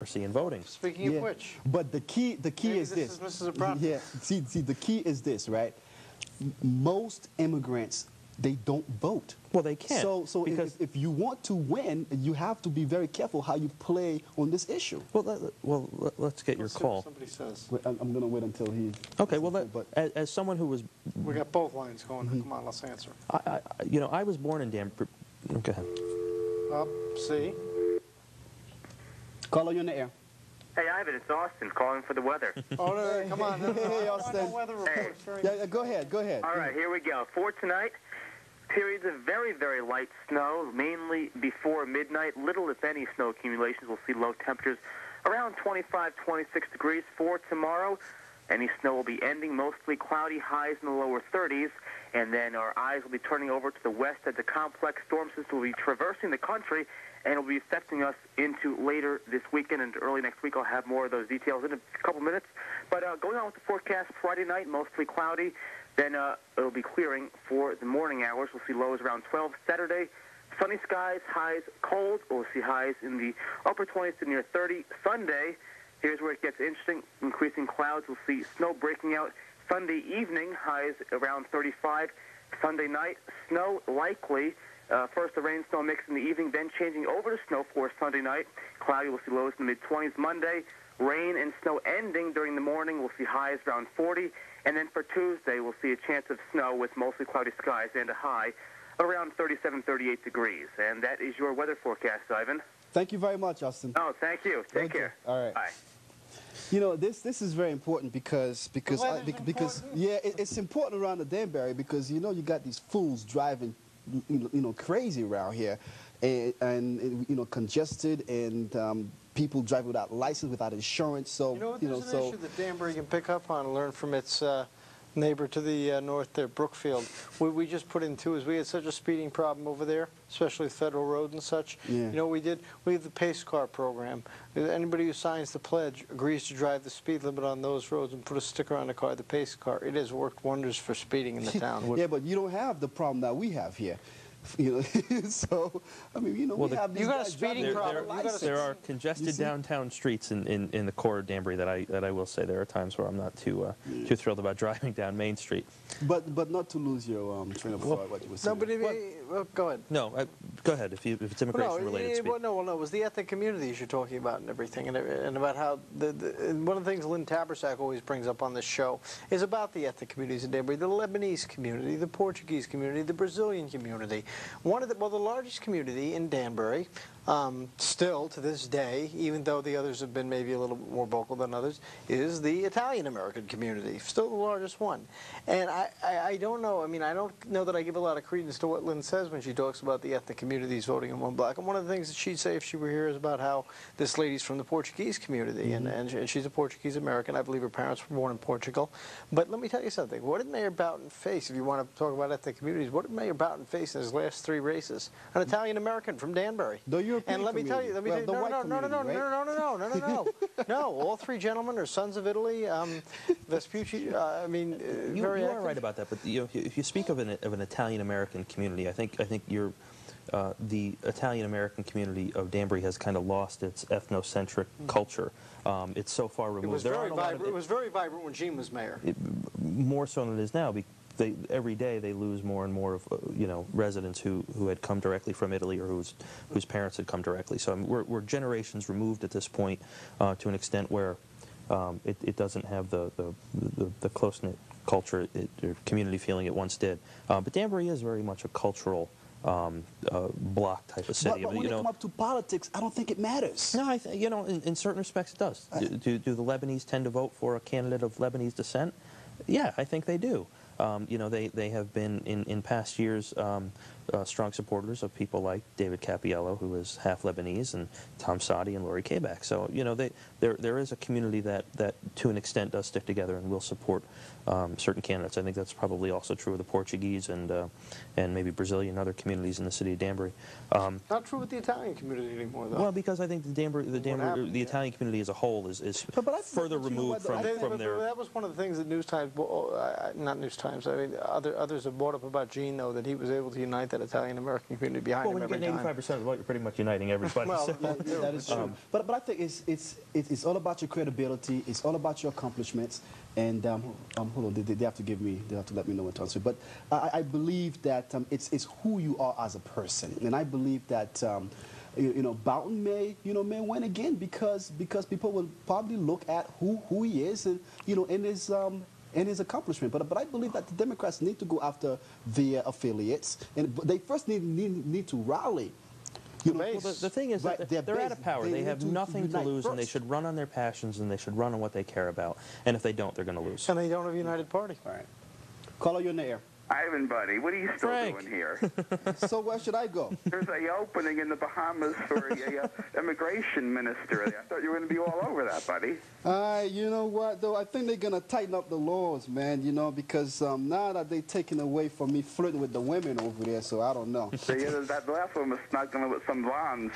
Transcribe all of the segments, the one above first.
in voting. Speaking of which, but the key maybe is this. This is Mrs. Abramson. Yeah, see, the key is this, right? Most immigrants, they don't vote. Well, they can't. So because if you want to win, you have to be very careful how you play on this issue. let's get your See what call. somebody says. Wait, I'm going to wait until he. Okay. Well, as someone who was, We got both lines going. Come on, let's answer. I was born in Danbury. Go ahead. Up, see. Caller, you're in the air. Hey, Ivan, it's Austin calling for the weather. Oh, no, come on. Hey, No Austin. weather report. Very Yeah, go ahead. All right, here we go. For tonight, periods of very, very light snow, mainly before midnight. Little, if any, snow accumulations. We'll see low temperatures around 25, 26 degrees. For tomorrow, any snow will be ending, mostly cloudy, highs in the lower 30s. And then our eyes will be turning over to the west as the complex storm system will be traversing the country and will be affecting us into later this weekend and early next week. I'll have more of those details in a couple minutes. But going on with the forecast, Friday night, mostly cloudy. Then it'll be clearing for the morning hours. We'll see lows around 12. Saturday, sunny skies, highs cold. We'll see highs in the upper 20s to near 30. Sunday, here's where it gets interesting. Increasing clouds. We'll see snow breaking out. Sunday evening, highs around 35. Sunday night, snow likely. First the rain-snow mix in the evening, then changing over to snow for Sunday night. Cloudy, we'll see lows in the mid-20s. Monday, rain and snow ending during the morning. We'll see highs around 40. And then for Tuesday, we'll see a chance of snow with mostly cloudy skies and a high around 37, 38 degrees. And that is your weather forecast, Ivan. Thank you very much, Austin. Oh, thank you. Take care. All right. Bye. You know, this is very important because weather's important? yeah, it's important around the Danbury because you know you got these fools driving, you know, crazy around here, and you know, congested and people driving without license, without insurance. So You know what? There's an issue that Danbury can pick up on and learn from its neighbor to the north there, Brookfield. We just put in too is we had such a speeding problem over there, especially with Federal Road and such. Yeah. You know what we did? We have the pace car program. Anybody who signs the pledge agrees to drive the speed limit on those roads and put a sticker on the car, the pace car. It has worked wonders for speeding in the town. Yeah, but you don't have the problem that we have here. You know, so I mean, you know, we have these you got a guys speeding driving problem. without You got a- license. There are congested downtown streets in the core of Danbury that I will say there are times where I'm not too thrilled about driving down Main Street. But not to lose your train of thought, what you were saying. Well, go ahead. No, go ahead if it's immigration related speed. Well, no, it was the ethnic communities you're talking about and everything, and about how and one of the things Lynn Tabersack always brings up on this show is about the ethnic communities in Danbury, the Lebanese community, the Portuguese community, the Brazilian community. The largest community in Danbury, still to this day, even though the others have been maybe a little more vocal than others, is the Italian-American community, still the largest one. And I don't know, I mean, I don't know that I give a lot of credence to what Lynn says when she talks about the ethnic communities voting in one block. And one of the things that she'd say if she were here is about how this lady's from the Portuguese community, and she's a Portuguese-American. I believe her parents were born in Portugal. But let me tell you something. What did Mayor Boughton face, if you want to talk about ethnic communities, what did Mayor Boughton face in his last 3 races? An Italian-American from Danbury. The European And let me tell you, no, all 3 gentlemen are sons of Italy. Vespucci, I mean, You very are active. right about that, but if you speak of an Italian-American community, I think you're the Italian-American community of Danbury has kind of lost its ethnocentric culture. It's so far removed. It was very vibrant. It was very vibrant when Gene was mayor. More so than it is now. Every day they lose more and more of residents who had come directly from Italy or whose parents had come directly. So we're generations removed at this point to an extent where it doesn't have the close-knit culture or community feeling it once did. But Danbury is very much a cultural block type of city. But when it comes up to politics, I don't think it matters. No, in certain respects it does. Do the Lebanese tend to vote for a candidate of Lebanese descent? Yeah, I think they do. They have been in past years strong supporters of people like David Cappiello, who is half Lebanese, and Tom Sadi and Lori Kabak. So there is a community that to an extent does stick together and will support certain candidates. I think that's probably also true of the Portuguese and maybe Brazilian and other communities in the city of Danbury. Not true with the Italian community anymore, though. Well, because I think the Italian community as a whole is further removed from their. That was one of the things that News Times, not News Times, I mean others have brought up about Gene, though, that he was able to unite that that Italian-American community behind Well, him when you every get time. 85% of the vote, you're pretty much uniting everybody. Well, so. That is true. But I think it's all about your credibility. It's all about your accomplishments. And hold on, they have to give me, they have to let me know when to answer. But I believe that it's who you are as a person, and I believe that Boughton may win again because people will probably look at who he is and and his accomplishment. But I believe that the Democrats need to go after their affiliates, and they first need to rally. Well, the thing is, Right, that they're out of power. They need have to nothing to unite lose, and they first. should run on their passions, and they should run on what they care about. And if they don't, they're going to lose. And they don't have a united party. All right. Caller, you're in the air. Ivan, buddy, what are you still Frank. doing here? So where should I go? There's a opening in the Bahamas for a immigration minister. I thought you were going to be all over that, buddy. You know what, though? I think they're going to tighten up the laws, man, because now that they're taking away from me flirting with the women over there, so I don't know. That last one was snuggling with some blondes.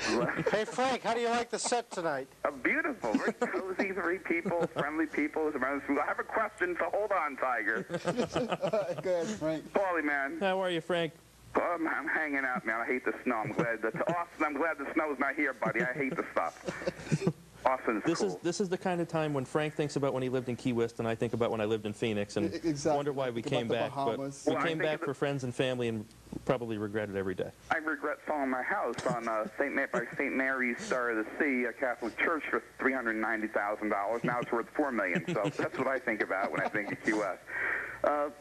Hey, Frank, how do you like the set tonight? Beautiful, very cozy, three people, friendly people. I have a question, so hold on, Tiger. Go ahead, Frank. Paulie, man. How are you, Frank? I'm hanging out, man. I hate the snow. I'm glad the snow's not here, buddy. I hate the stuff. Austin's cool. This is the kind of time when Frank thinks about when he lived in Key West, and I think about when I lived in Phoenix, and Exactly. wonder why we Think came about the back. But Bahamas. we Well, I came think back of for friends and family, and probably regret it every day. I regret selling my house on by St. Mary's Star of the Sea, a Catholic church, for $390,000. Now it's worth $4 million. So that's what I think about when I think of Key West.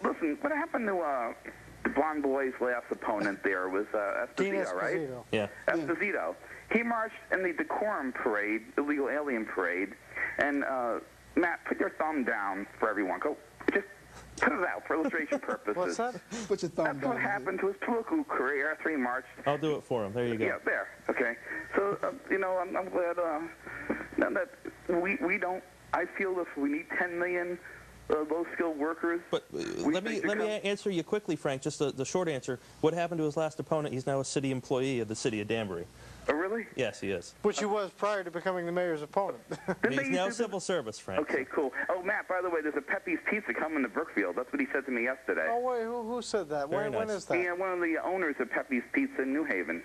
Listen, what happened to the blonde boy's last opponent there was Dean Esposito, right? Esposito. Yeah. Esposito. He marched in the decorum parade, illegal alien parade, and Matt, put your thumb down for everyone. Go, just put it out for illustration purposes. What's that? Put your thumb That's down. what happened to his political career after he marched. I'll do it for him. There you go. Yeah, there. Okay. So, I'm glad that we don't. I feel if we need 10 million low-skilled workers. But we let me think answer you quickly, Frank. Just the short answer. What happened to his last opponent? He's now a city employee of the city of Danbury. Oh, really? Yes, he is. Which he was prior to becoming the mayor's opponent. Didn't He's they now used to do- civil service, Frank. Okay, cool. Oh, Matt, by the way, there's a Pepe's Pizza coming to Brookfield. That's what he said to me yesterday. Oh, wait, who said that? Very When nice. is that? Yeah, one of the owners of Pepe's Pizza in New Haven.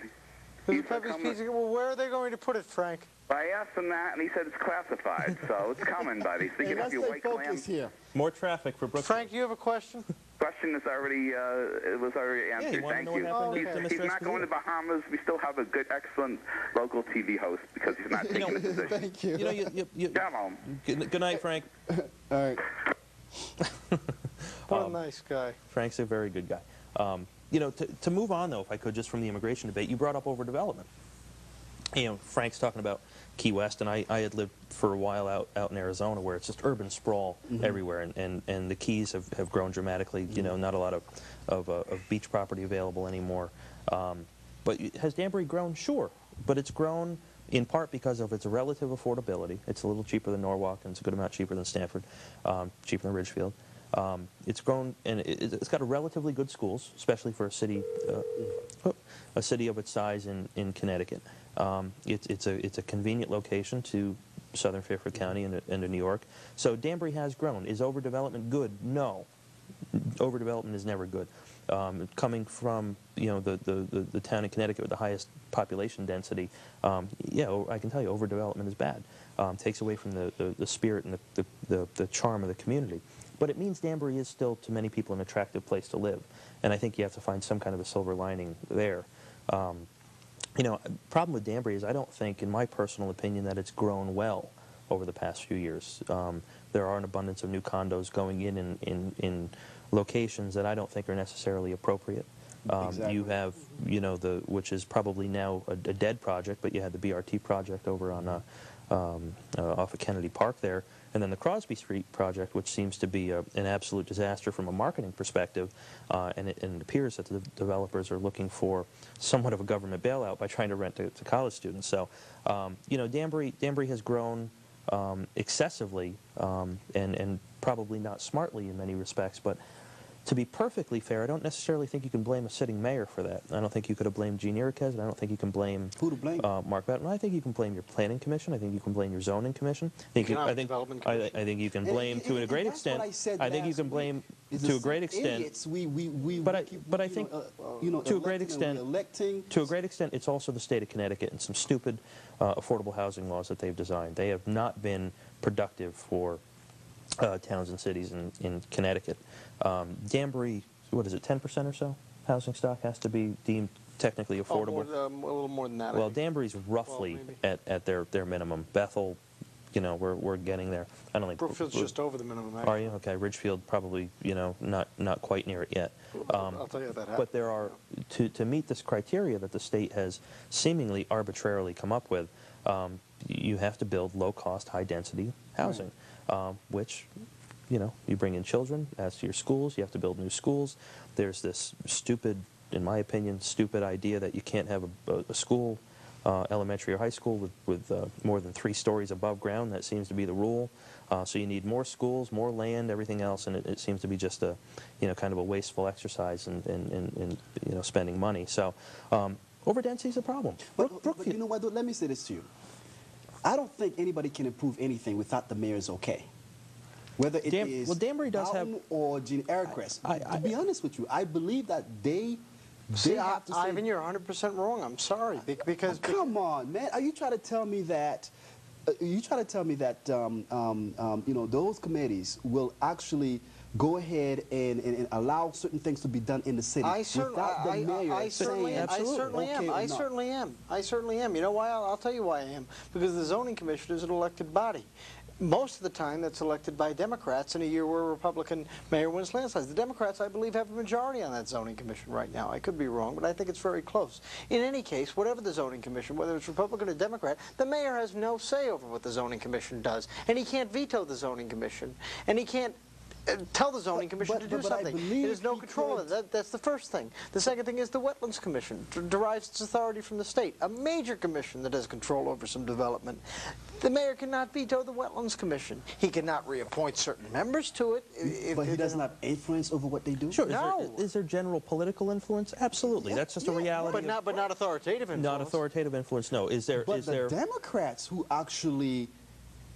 There's He's a Pepe's coming- Pizza. Well, where are they going to put it, Frank? I asked him that, and he said it's classified, so it's coming, buddy. So you Hey, can have let's your stay white clam. focused here. More traffic for Brookfield. Frank, you have a question? Question is already it was already answered. you wanna Thank know what you. happened to he's Mr. not going to Esposito? Bahamas. We still have a good, excellent local TV host because he's not taking the position. Thank you. You know, you Come on. good night, Frank. All right. What a nice guy. Frank's a very good guy. To move on, though, if I could, just from the immigration debate, you brought up overdevelopment. Frank's talking about Key West, and I had lived for a while out in Arizona where it's just urban sprawl everywhere, and the Keys have grown dramatically. Not a lot of beach property available anymore. But has Danbury grown? Sure. But it's grown in part because of its relative affordability. It's a little cheaper than Norwalk, and it's a good amount cheaper than Stanford, cheaper than Ridgefield. It's grown, and it's got a relatively good schools, especially for a city of its size in Connecticut. It's a convenient location to southern Fairfield County and to New York. So Danbury has grown. Is overdevelopment good? No. Overdevelopment is never good. Coming from the town in Connecticut with the highest population density, I can tell you overdevelopment is bad. Takes away from the spirit and the charm of the community. But it means Danbury is still, to many people, an attractive place to live. And I think you have to find some kind of a silver lining there. Problem with Danbury is I don't think, in my personal opinion, that it's grown well over the past few years. There are an abundance of new condos going in locations that I don't think are necessarily appropriate. Exactly. You have, which is probably now a dead project, but you had the BRT project over on off of Kennedy Park there, and then the Crosby Street project, which seems to be an absolute disaster from a marketing perspective, and it appears that the developers are looking for somewhat of a government bailout by trying to rent to college students. So, Danbury has grown excessively and probably not smartly in many respects, but to be perfectly fair, I don't necessarily think you can blame a sitting mayor for that. I don't think you could have blamed Gene Iroquez, and I don't think you can blame Who to blame? Mark Batten. I think you can blame your planning commission. I think you can blame your zoning commission. I think Economic Development Commission. I think you can blame to a great that's extent. what I said I think you last can blame week, is to a the great same extent. idiots we But I- keep, but I you think know, to a great electing and extent- re-electing. To a great extent, it's also the state of Connecticut and some stupid affordable housing laws that they've designed. They have not been productive for towns and cities in Connecticut. Danbury, what is it, 10% or so housing stock has to be deemed technically affordable. a little more than that. I Well, think. Danbury's roughly maybe. at their minimum. Bethel, you know, we're getting there. I don't think Brookfield's just over the minimum. Are Actually. you? Okay, Ridgefield probably, you know, not quite near it yet. I'll tell you that. But there are, to meet this criteria that the state has seemingly arbitrarily come up with, you have to build low-cost, high-density housing, which, you know, you bring in children, as to your schools, you have to build new schools. There's this stupid, in my opinion, stupid idea that you can't have a school, elementary or high school, with more than 3 stories above ground. That seems to be the rule. So you need more schools, more land, everything else, and it seems to be just a, you know, kind of a wasteful exercise in you know, spending money. So overdensity is a problem. But you know what, let me say this to you. I don't think anybody can improve anything without the mayor's okay. Whether it is well, Danbury does have- Bowden or Gene Iroquez. To be honest with you, I believe that they have to say... Ivan, you're 100% wrong. I'm sorry. Because Come on, man. Are you trying to tell me that... you know, those committees will actually go ahead and allow certain things to be done in the city without the mayor I certainly saying am. I certainly okay am. or I not? certainly am. I certainly am. You know why? I'll tell you why I am. Because the zoning commission is an elected body. Most of the time, that's elected by Democrats in a year where a Republican mayor wins landslides. The Democrats, I believe, have a majority on that zoning commission right now. I could be wrong, but I think it's very close. In any case, whatever the zoning commission, whether it's Republican or Democrat, the mayor has no say over what the zoning commission does. And he can't veto the zoning commission. And he can't tell the zoning commission to do but I something. believe There's no he control of could. it. That's the first thing. The second thing is the Wetlands Commission derives its authority from the state, a major commission that has control over some development. The mayor cannot veto the Wetlands Commission. He cannot reappoint certain members to it. But he doesn't have influence over what they do? Sure. No. Is there general political influence? Absolutely. That's just a reality. But not authoritative influence. Not authoritative influence. No. Is there? But the Democrats who actually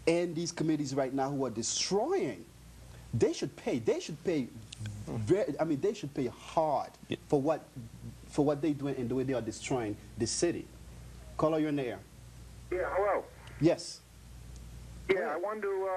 end these committees right now, who are destroying, they should pay. They should pay. They should pay hard for what they're doing and the way they are destroying the city. Caller, you're in the air. Yeah, hello. Yes. Yeah, I wanted to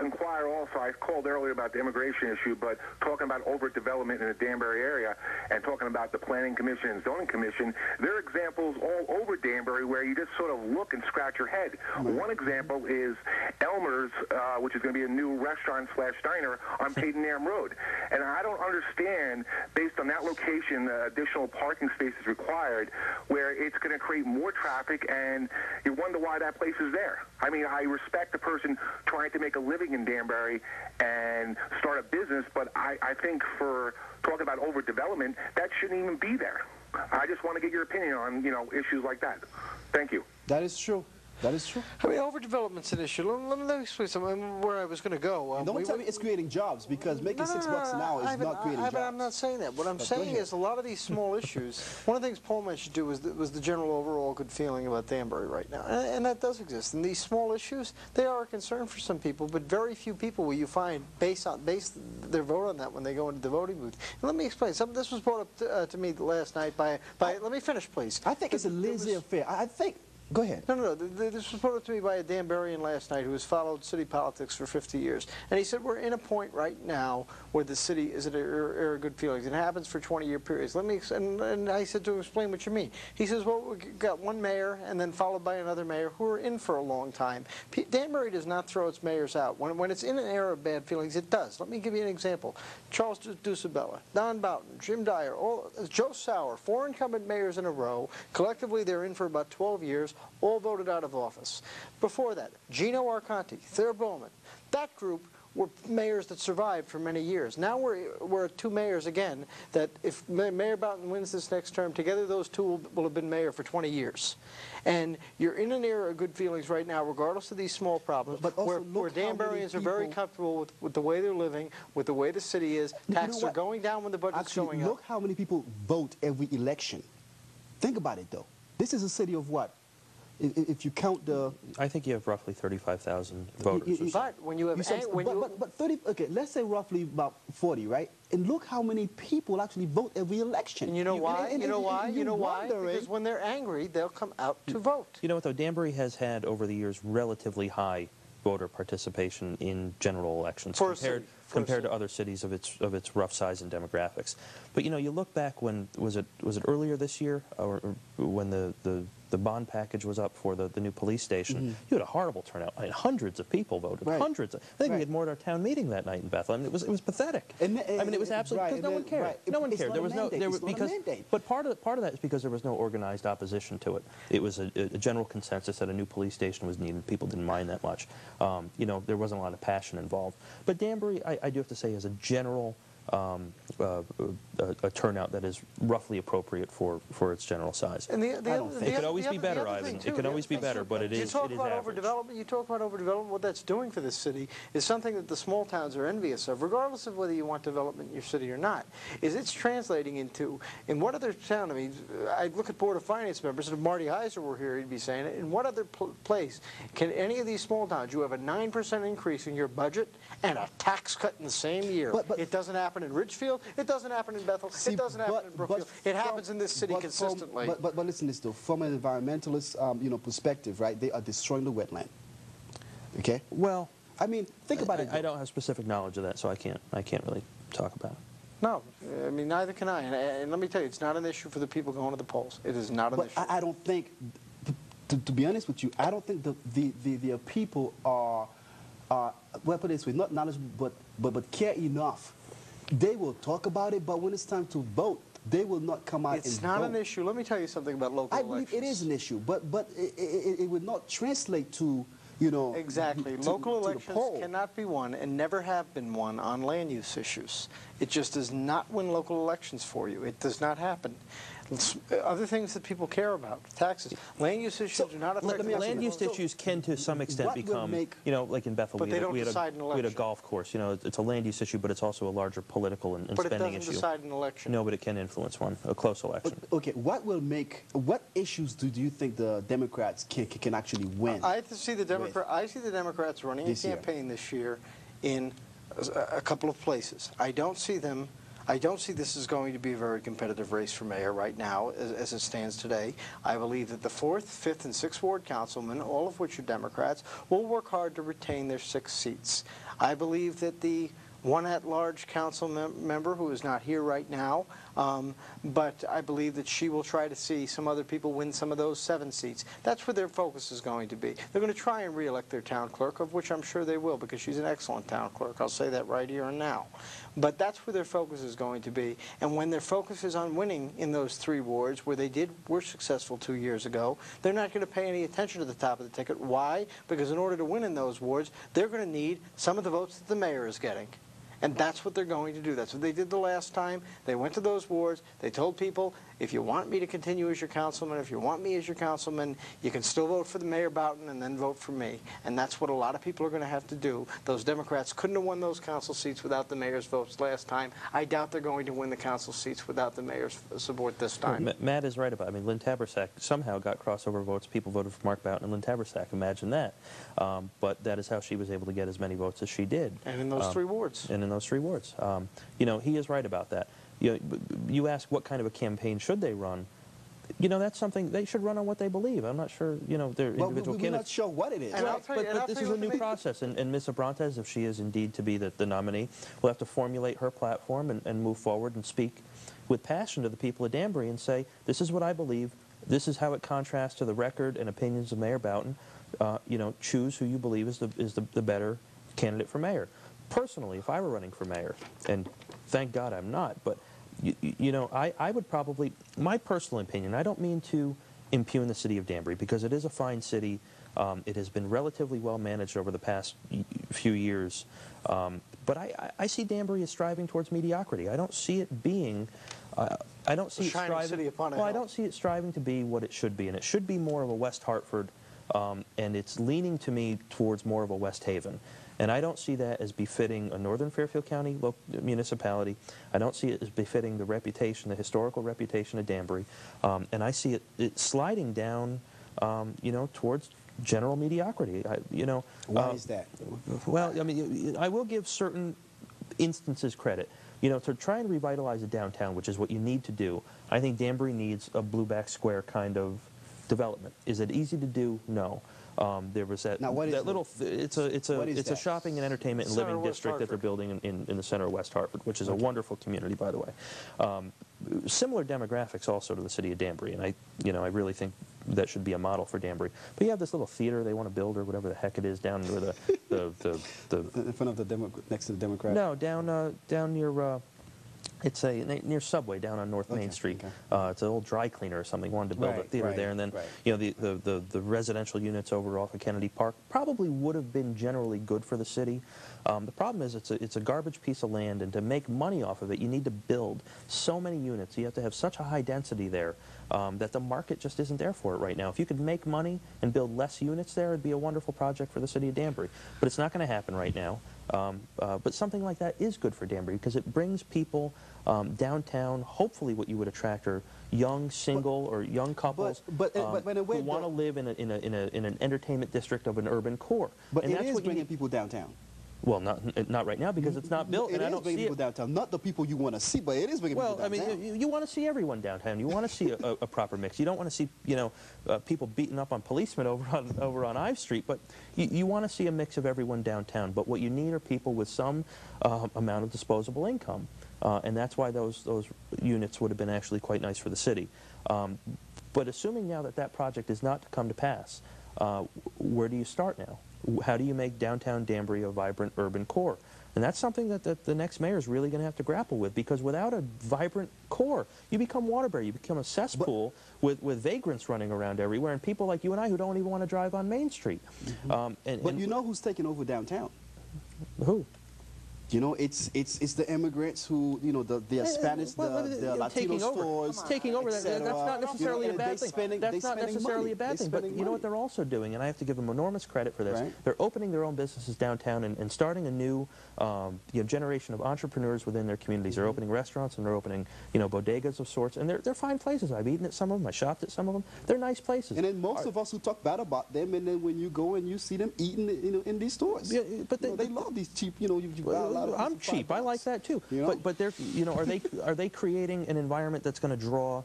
inquire also. I called earlier about the immigration issue, but talking about overdevelopment in the Danbury area and talking about the Planning Commission and Zoning Commission, there are examples all over Danbury where you just sort of look and scratch your head. One example is Elmer's, which is going to be a new restaurant/diner on Peyton-Am Road. And I don't understand, based on that location, additional parking spaces required, where it's going to create more traffic, and you wonder why that place is there. I mean, I respect the person trying to make a living in Danbury and start a business, but I think for talking about overdevelopment, that shouldn't even be there. I just want to get your opinion on, you know, issues like that. Thank you. That is true. That is true. I mean, overdevelopment's an issue. Let me explain something where I was going to go. Don't tell me it's creating jobs, because making $6 an hour is not creating jobs. I'm not saying that. What I'm But saying go ahead. is a lot of these small issues, one of the things Paul mentioned too was the general overall good feeling about Danbury right now. And that does exist. And these small issues, they are a concern for some people, but very few people will you find base their vote on that when they go into the voting booth. And let me explain. This was brought up to me last night by let me finish, please. I think it's a lazy affair. I think... Go ahead. No. This was put up to me by a Danburian last night who has followed city politics for 50 years. And he said, we're in a point right now where the city is at a good feelings. It happens for 20-year periods. And I said to him, explain what you mean. He says, well, we've got one mayor and then followed by another mayor who are in for a long time. Danbury does not throw its mayors out. When it's in an era of bad feelings, it does. Let me give you an example. Charles Dusabella, Don Boughton, Jim Dyer, Joe Sauer, 4 incumbent mayors in a row. Collectively, they're in for about 12 years. All voted out of office. Before that, Gino Arconti, Thayer Bowman. That group were mayors that survived for many years. Now we're at two mayors again, that if Mayor Boughton wins this next term, together those two will have been mayor for 20 years. And you're in an era of good feelings right now, regardless of these small problems, But also where look how many Danburyans are very people- comfortable with the way they're living, with the way the city is. You know Taxes are what? going down when the budget's Actually, going look up. how many people vote every election. Think about it, though. This is a city of what? If you count the... I think you have roughly 35,000 voters. or so. But when you have... But 30, okay, let's say roughly about 40, right? And look how many people actually vote every election. And you know why? You know why? You know why? wondering- Because when they're angry, they'll come out to vote. You know what, though? Danbury has had, over the years, relatively high voter participation in general elections For a city. compared to other cities of its rough size and demographics. But, you know, you look back when, was it earlier this year, or when the bond package was up for the new police station, you had a horrible turnout. I mean, hundreds of people voted. Right. Hundreds. I think we Right. had more at our town meeting that night in Bethel. I mean, it was pathetic. I mean, it was absolutely, because no one cared. No one cared. There was no, there was, because, but part of that is because there was no organized opposition to it. It was a general consensus that a new police station was needed. People didn't mind that much. You know, there wasn't a lot of passion involved. But Danbury, I do have to say, is a general a turnout that is roughly appropriate for its general size. And It could always be better, Ivan. It could always be better, but it is average. You talk about overdevelopment, what that's doing for this city is something that the small towns are envious of, regardless of whether you want development in your city or not, is it's translating into, in what other town, I mean, I look at Board of Finance members, and if Marty Heiser were here, he'd be saying it, in what other place can any of these small towns, you have a 9% increase in your budget and a tax cut in the same year. But it doesn't happen in Ridgefield, it doesn't happen in Bethel, it doesn't happen in Brookfield. It happens in this city consistently. But listen to this, though. From an environmentalist perspective, right, they are destroying the wetland. Okay? Well, I mean, think about it. I don't have specific knowledge of that, so I can't really talk about it. No, I mean, neither can I. And let me tell you, it's not an issue for the people going to the polls. It is not an But issue. I don't think, to be honest with you, I don't think the people are, well, put it this way, not knowledgeable, but care enough. They will talk about it, but when it's time to vote, they will not come out and vote. It's not an issue. Let me tell you something about local I elections. believe it is an issue, but it would not translate to, you know... Exactly. to Local the elections poll. cannot be won and never have been won on land use issues. It just does not win local elections for you. It does not happen. Other things that people care about, taxes. Land use issues do not affect... Land use issues can, to some extent, what will become, make- you know, like in Bethel, But we they had, don't we, had decide an a, we had a election. golf course. You know, it's a land use issue, but it's also a larger political and But it spending doesn't issue. decide an election. No, but it can influence one, a close election. Okay, what issues do you think the Democrats can actually win? I see the Democrats running a This year. campaign this year in a couple of places. I don't see this as going to be a very competitive race for mayor right now as it stands today. I believe that the 4th, 5th, and 6th ward councilmen, all of which are Democrats, will work hard to retain their 6 seats. I believe that the one at-large council member who is not here right now, but I believe that she will try to see some other people win some of those 7 seats. That's where their focus is going to be. They're going to try and re-elect their town clerk, of which I'm sure they will, because she's an excellent town clerk. I'll say that right here and now. But that's where their focus is going to be. And when their focus is on winning in those 3 wards, where they were successful 2 years ago, they're not going to pay any attention to the top of the ticket. Why? Because in order to win in those wards, they're going to need some of the votes that the mayor is getting. And that's what they're going to do. That's what they did the last time. They went to those wards. They told people, if you want me to continue as your councilman, if you want me as your councilman, you can still vote for the Mayor Boughton and then vote for me. And that's what a lot of people are going to have to do. Those Democrats couldn't have won those council seats without the mayor's votes last time. I doubt they're going to win the council seats without the mayor's support this time. Matt is right about it. I mean, Lynn Tabersack somehow got crossover votes. People voted for Mark Boughton and Lynn Tabersack. Imagine that. But that is how she was able to get as many votes as she did. And in those 3 wards. And in those 3 wards. You know, he is right about that. You ask what kind of a campaign should they run. You know, that's something they should run on what they believe. I'm not sure, you know, their individual we're candidates. not sure what it is. And I'll tell you- But this is a new process, and Ms. Abrantes, if she is indeed to be the nominee, will have to formulate her platform and move forward and speak with passion to the people of Danbury and say, this is what I believe, this is how it contrasts to the record and opinions of Mayor Boughton. You know, choose who you believe is the better candidate for mayor. Personally, if I were running for mayor, and thank God I'm not, but you know, I would probably, my personal opinion, I don't mean to impugn the city of Danbury, because it is a fine city. It has been relatively well managed over the past few years. But I see Danbury as striving towards mediocrity. I don't see it being... I don't see it shining striving. city upon a Well, I hill. don't see it striving to be what it should be, and it should be more of a West Hartford, and it's leaning to me towards more of a West Haven. And I don't see that as befitting a Northern Fairfield County municipality. I don't see it as befitting the reputation, the historical reputation of Danbury, and I see it sliding down, you know, towards general mediocrity. Why is that? Well, I mean, I will give certain instances credit. You know, to try and revitalize a downtown, which is what you need to do, I think Danbury needs a Blueback Square kind of development. Is it easy to do? No. There was that, Now, what is that little, it's a that? shopping and entertainment and Center living of West district that they're Hartford. building in the center of West Hartford, which is a wonderful community, by the way. Similar demographics also to the city of Danbury, and I really think that should be a model for Danbury. But you have this little theater they want to build, or whatever the heck it is, down where the In front of the next to the Democrat? no, down near it's near Subway down on North Main Okay, Street. okay. It's an old dry cleaner or something. Wanted to build a Right, theater right, there, and then right. you know the residential units over off of Kennedy Park probably would have been generally good for the city. The problem is it's a garbage piece of land, and to make money off of it, you need to build so many units. You have to have such a high density there that the market just isn't there for it right now. If you could make money and build less units there, it'd be a wonderful project for the city of Danbury. But it's not going to happen right now. But something like that is good for Danbury because it brings people downtown. Hopefully, what you would attract are young single or young couples but in a way, who want to live in an entertainment district of an urban core. But and it that's is what you bringing need. people downtown. Well, not right now because it's not built, It and I is don't bringing see people it. downtown. Not the people you want to see, but it is bringing Well, people I downtown. mean, you want to see everyone downtown. You want to see a proper mix. You don't want to see, people beating up on policemen over on Ive Street, but you want to see a mix of everyone downtown. But what you need are people with some amount of disposable income, and that's why those units would have been actually quite nice for the city. But assuming now that project is not to come to pass, where do you start now? How do you make downtown Danbury a vibrant urban core? And that's something that the next mayor is really going to have to grapple with, because without a vibrant core, you become Waterbury. You become a cesspool with vagrants running around everywhere, and people like you and I who don't even want to drive on Main Street. Mm-hmm. But you know who's taking over downtown? Who? You know, it's the immigrants who, the Spanish, the Latino taking over. stores, Taking over. That's etc. not necessarily a and bad they thing. That's not necessarily a bad thing. But you know what they're also doing, and I have to give them enormous credit for this. Right. They're opening their own businesses downtown and starting a new generation of entrepreneurs within their communities. They're opening restaurants and they're opening bodegas of sorts, and they're fine places. I've eaten at some of them. I shopped at some of them. They're nice places. And then most of us who talk bad about them, and then when you go and you see them eating, in these stores, Yeah, but they love these cheap. You buy a lot of I'm these for cheap. I $5. like that too. You know? But they're are they creating an environment that's going to draw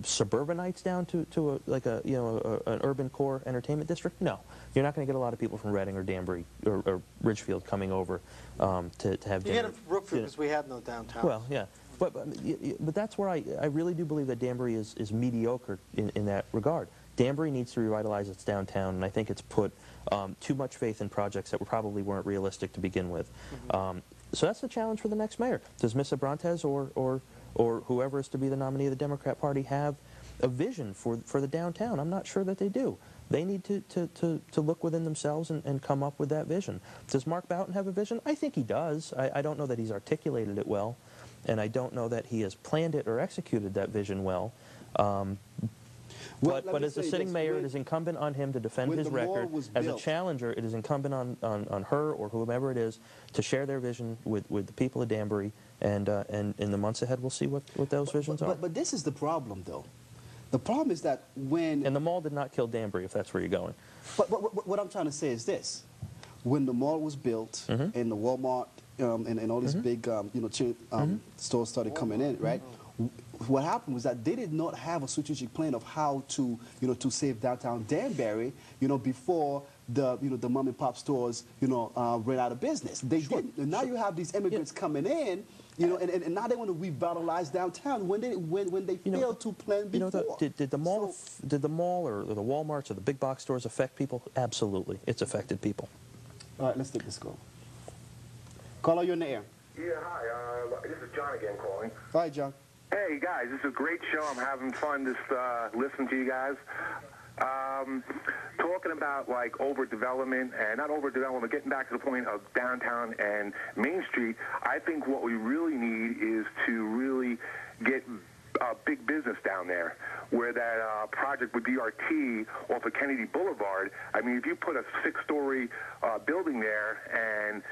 suburbanites down to an urban core entertainment district? No, you're not going to get a lot of people from Reading or Danbury or Ridgefield coming over to have You dinner. get them from Brookfield because we have no downtown. Well, yeah. But that's where I really do believe that Danbury is mediocre in that regard. Danbury needs to revitalize its downtown, and I think it's put too much faith in projects that probably weren't realistic to begin with. So that's the challenge for the next mayor. Does Ms. Abrantes or whoever is to be the nominee of the Democrat Party have a vision for the downtown? I'm not sure that they do. They need to look within themselves and come up with that vision. Does Mark Boughton have a vision? I think he does. I don't know that he's articulated it well, and I don't know that he has planned it or executed that vision well. But as the sitting mayor, it is incumbent on him to defend his record. As a challenger, it is incumbent on her or whomever it is to share their vision with the people of Danbury, and in the months ahead, we'll see what those visions are. But this is the problem, though. The problem is that when... And the mall did not kill Danbury, if that's where you're going. But what I'm trying to say is this. When the mall was built and the Walmart and all these big stores started coming in, right? What happened was that they did not have a strategic plan of how to save downtown Danbury, before the mom and pop stores, ran out of business. They didn't. And now you have these immigrants coming in, and now they want to revitalize downtown when they failed to plan before. Did the mall or the Walmarts or the big box stores affect people? Absolutely, it's affected people. All right, let's take this call. Caller, you're in the air. Yeah, hi. This is John again calling. All right, John. Hey, guys, this is a great show. I'm having fun just listening to you guys. Talking about like overdevelopment and not overdevelopment, getting back to the point of downtown and Main Street, I think what we really need is to really get big business down there, where that project with DRT off of Kennedy Boulevard. I mean, if you put a 6-story building there and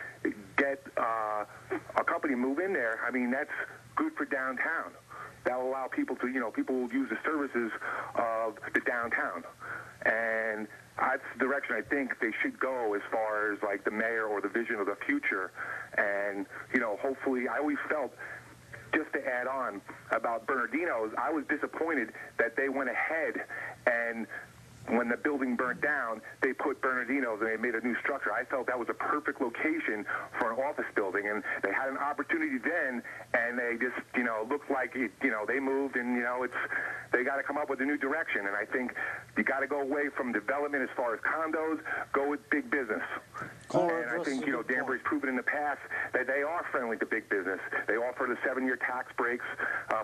get a company move in there, I mean, that's good for downtown. That will allow people to, people will use the services of the downtown. And that's the direction I think they should go as far as like the mayor or the vision of the future. And, hopefully, I always felt, just to add on about Bernardino's, I was disappointed that they went ahead and when the building burnt down, they put Bernardino's and they made a new structure. I felt that was a perfect location for an office building, and they had an opportunity then, and they just, looked like, they moved, and, they got to come up with a new direction. And I think you got to go away from development as far as condos, go with big business. And I think, Danbury's proven in the past that they are friendly to big business. They offer the 7-year tax breaks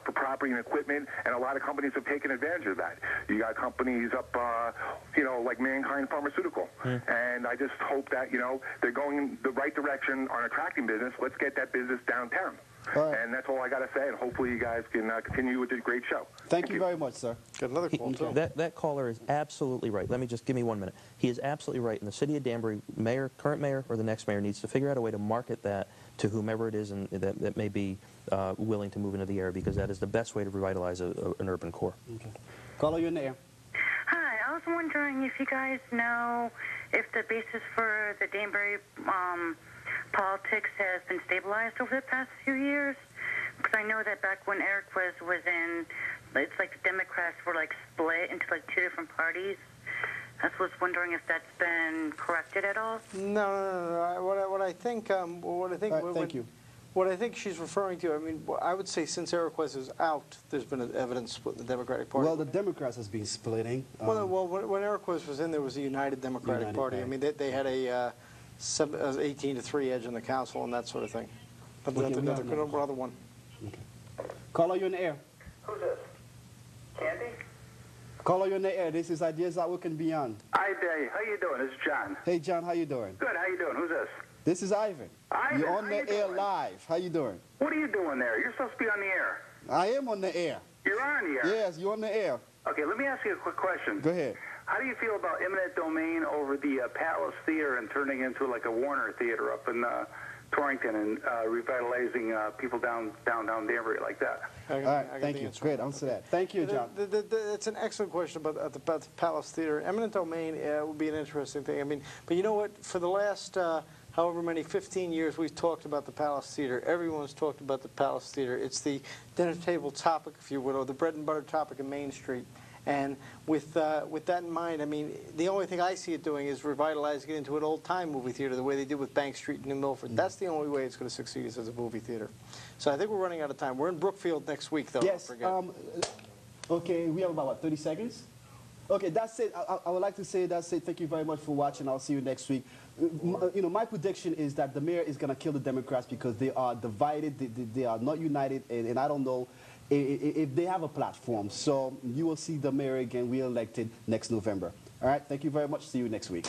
for property and equipment, and a lot of companies have taken advantage of that. You got companies up, like Mankind Pharmaceutical. And I just hope that, they're going in the right direction on attracting business. Let's get that business downtown. Right. And that's all I got to say, and hopefully you guys can continue with this great show. Thank you very much, sir. Got another call, too. That caller is absolutely right. Give me 1 minute. He is absolutely right. In the city of Danbury, current mayor or the next mayor needs to figure out a way to market that to whomever it is and that may be willing to move into the area, because that is the best way to revitalize an urban core. Okay. Caller, you're in the air. Hi, I was wondering if you guys know if the basis for the Danbury politics has been stabilized over the past few years. Because I know that back when Eric was in, it's like the Democrats were like split into like 2 different parties. I was wondering if that's been corrected at all. No. What I think, Thank you. What I think she's referring to, I mean, I would say since Eric was out, there's been an evident split in the Democratic Party. Well, the Democrats has been splitting. Well, when Eric was in, there was a United Democratic Party. I mean, they had a 18-3 edge in the council and that sort of thing. But Okay, another one. Okay. Caller, you're in the air. Who's this? Candy? Caller, you're in the air. This is Ideas Outlook and Beyond. Hi, Dave. How you doing? This is John. Hey, John, how you doing? Good. How you doing? Who's this? This is Ivan. Ivan, You're on how the you air doing? live. How you doing? What are you doing there? You're supposed to be on the air. I am on the air. You're on the air? Yes, you're on the air. Okay, let me ask you a quick question. Go ahead. How do you feel about eminent domain over the Palace Theater and turning into like a Warner Theater up in Torrington and revitalizing people downtown Danbury like that? All right, thank you. Great, answer that. Thank you, John. It's an excellent question about the Palace Theater. Eminent domain would be an interesting thing. I mean, but you know what? For the last however many 15 years we've talked about the Palace Theater. Everyone's talked about the Palace Theater. It's the dinner table topic, if you would, or the bread and butter topic of Main Street. And with that in mind, I mean, the only thing I see it doing is revitalizing it into an old-time movie theater, the way they did with Bank Street in New Milford. That's the only way it's going to succeed is as a movie theater. So I think we're running out of time. We're in Brookfield next week, though. Yes. Okay, we have about, what, 30 seconds? Okay, that's it. I would like to say that's it. Thank you very much for watching. I'll see you next week. My prediction is that the mayor is going to kill the Democrats because they are divided. They are not united, and I don't know if they have a platform. So you will see the mayor again re-elected next November. All right, thank you very much. See you next week.